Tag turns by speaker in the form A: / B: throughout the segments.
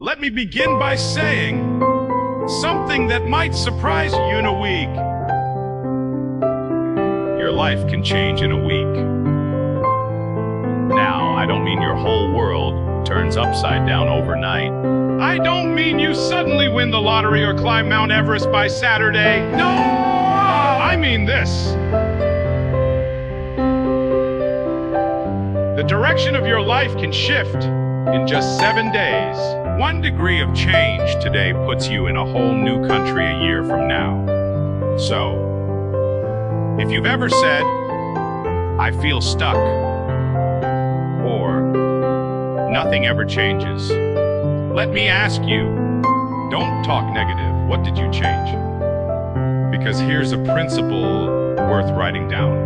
A: Let me begin by saying something that might surprise you in a week. Your life can change in a week. Now, I don't mean your whole world turns upside down overnight. I don't mean you suddenly win the lottery or climb Mount Everest by Saturday. No! I mean this. The direction of your life can shift in just 7 days. 1 degree of change today puts you in a whole new country a year from now. So, if you've ever said, I feel stuck, or nothing ever changes, let me ask you, don't talk negative. What did you change? Because here's a principle worth writing down.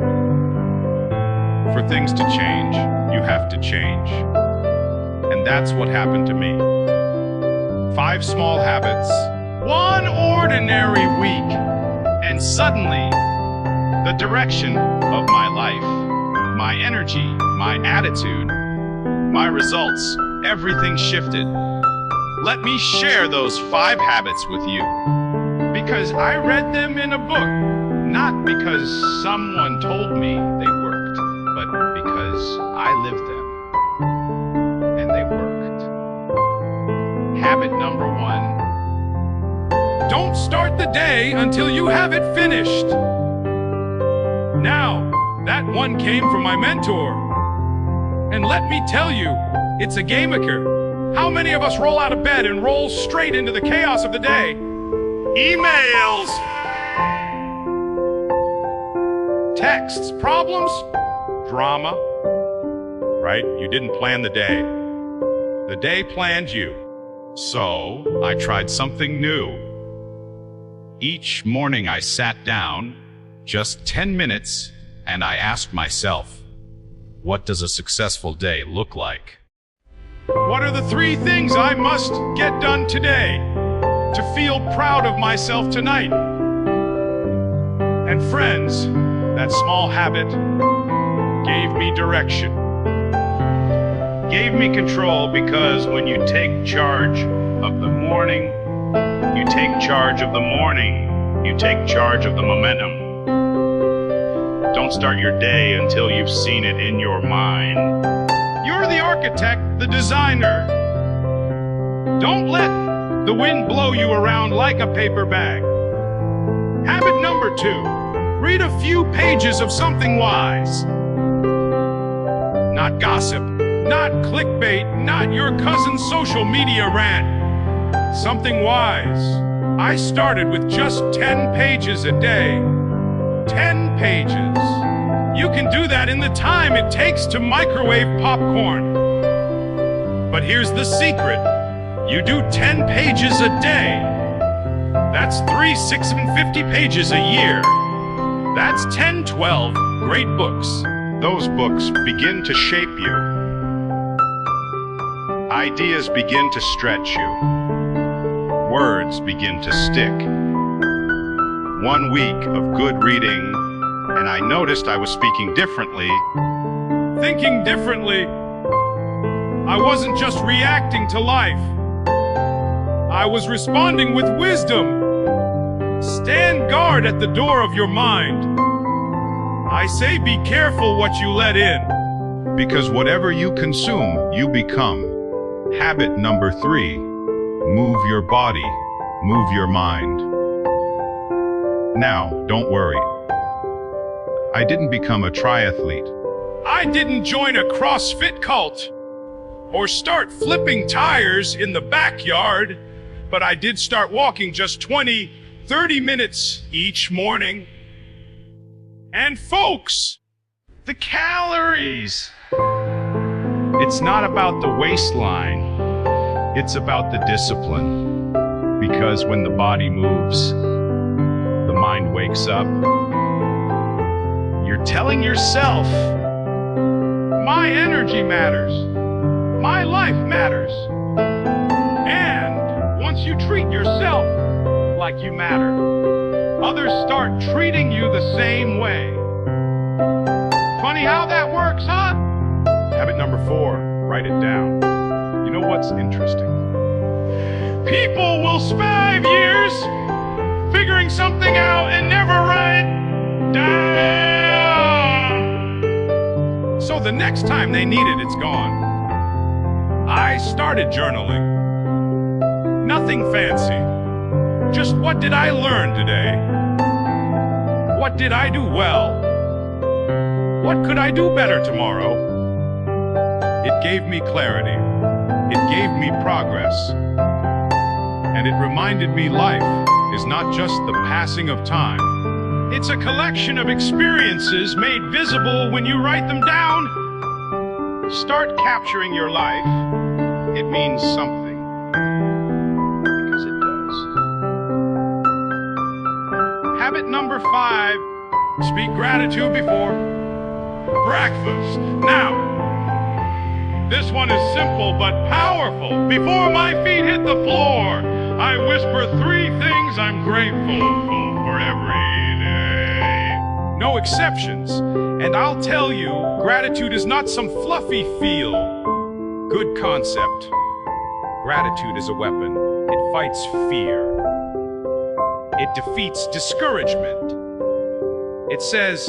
A: For things to change, you have to change. And that's what happened to me. 5 small habits, 1 ordinary week, and suddenly, the direction of my life, my energy, my attitude, my results, everything shifted. Let me share those 5 habits with you. Because I read them in a book, not because someone told me they worked, but because I lived them, and they worked. Habit number 1, don't start the day until you have it finished. Now, that one came from my mentor. And let me tell you, it's a game-maker. How many of us roll out of bed and roll straight into the chaos of the day? Emails, texts, problems, drama, right? You didn't plan the day. The day planned you. So I tried something new. Each morning I sat down, just 10 minutes, and I asked myself, what does a successful day look like? What are the 3 things I must get done today to feel proud of myself tonight? And friends, that small habit gave me direction. Gave me control, because when you take charge of the morning, you take charge of the morning, you take charge of the momentum. Don't start your day until you've seen it in your mind. You're the architect, the designer. Don't let the wind blow you around like a paper bag. Habit number 2, read a few pages of something wise. Not gossip, not clickbait, not your cousin's social media rant. Something wise. I started with just 10 pages a day. 10 pages. You can do that in the time it takes to microwave popcorn. But here's the secret. You do 10 pages a day. That's 650 pages a year. That's 10, 12 great books. Those books begin to shape you. Ideas begin to stretch you. Words begin to stick. 1 week of good reading, and I noticed I was speaking differently, thinking differently. I wasn't just reacting to life. I was responding with wisdom. Stand guard at the door of your mind. I say be careful what you let in, because whatever you consume, you become. Habit number 3, move your body, move your mind. Now, don't worry. I didn't become a triathlete. I didn't join a CrossFit cult or start flipping tires in the backyard, but I did start walking just 20, 30 minutes each morning. And folks, the calories. It's not about the waistline. It's about the discipline. Because when the body moves, the mind wakes up. You're telling yourself, my energy matters. My life matters. And once you treat yourself like you matter, others start treating you the same way. Funny how that works, huh? Habit number 4, write it down. You know what's interesting? People will spend 5 years figuring something out and never write down. So the next time they need it, it's gone. I started journaling. Nothing fancy. Just what did I learn today? What did I do well? What could I do better tomorrow? It gave me clarity. It gave me progress. And it reminded me life is not just the passing of time. It's a collection of experiences made visible when you write them down. Start capturing your life. It means something. Because it does. Habit number 5. Speak gratitude before breakfast. Now, this one is simple but powerful. Before my feet hit the floor, I whisper 3 things I'm grateful for every day. No exceptions. And I'll tell you, gratitude is not some fluffy feel. Good concept. Gratitude is a weapon. It fights fear. It defeats discouragement. It says,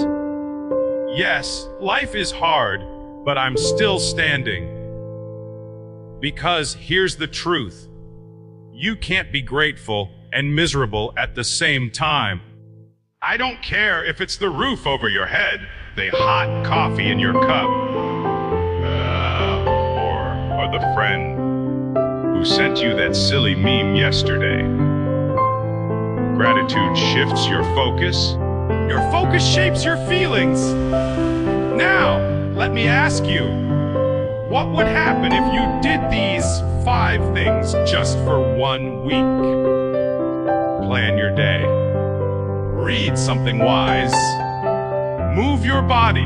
A: yes, life is hard, but I'm still standing. Because here's the truth. You can't be grateful and miserable at the same time. I don't care if it's the roof over your head, the hot coffee in your cup, or the friend who sent you that silly meme yesterday. Gratitude shifts your focus. Your focus shapes your feelings. Now, let me ask you, what would happen if you did these 5 things just for 1 week? Plan your day. Read something wise. Move your body.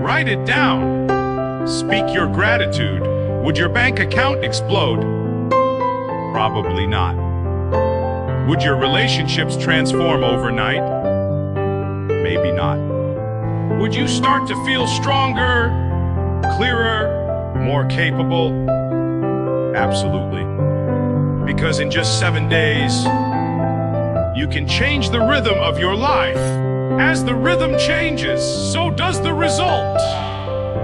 A: Write it down. Speak your gratitude. Would your bank account explode? Probably not. Would your relationships transform overnight? Maybe not. Would you start to feel stronger, clearer, more capable? Absolutely. Because in just 7 days, you can change the rhythm of your life. As the rhythm changes, so does the result.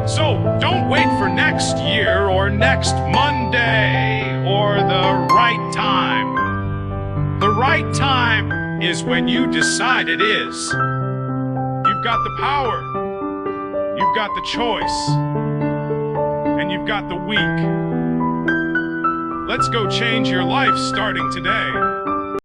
A: So don't wait for next year or next Monday or the right time. The right time is when you decide it is. You've got the power, you've got the choice, and you've got the week. Let's go change your life starting today.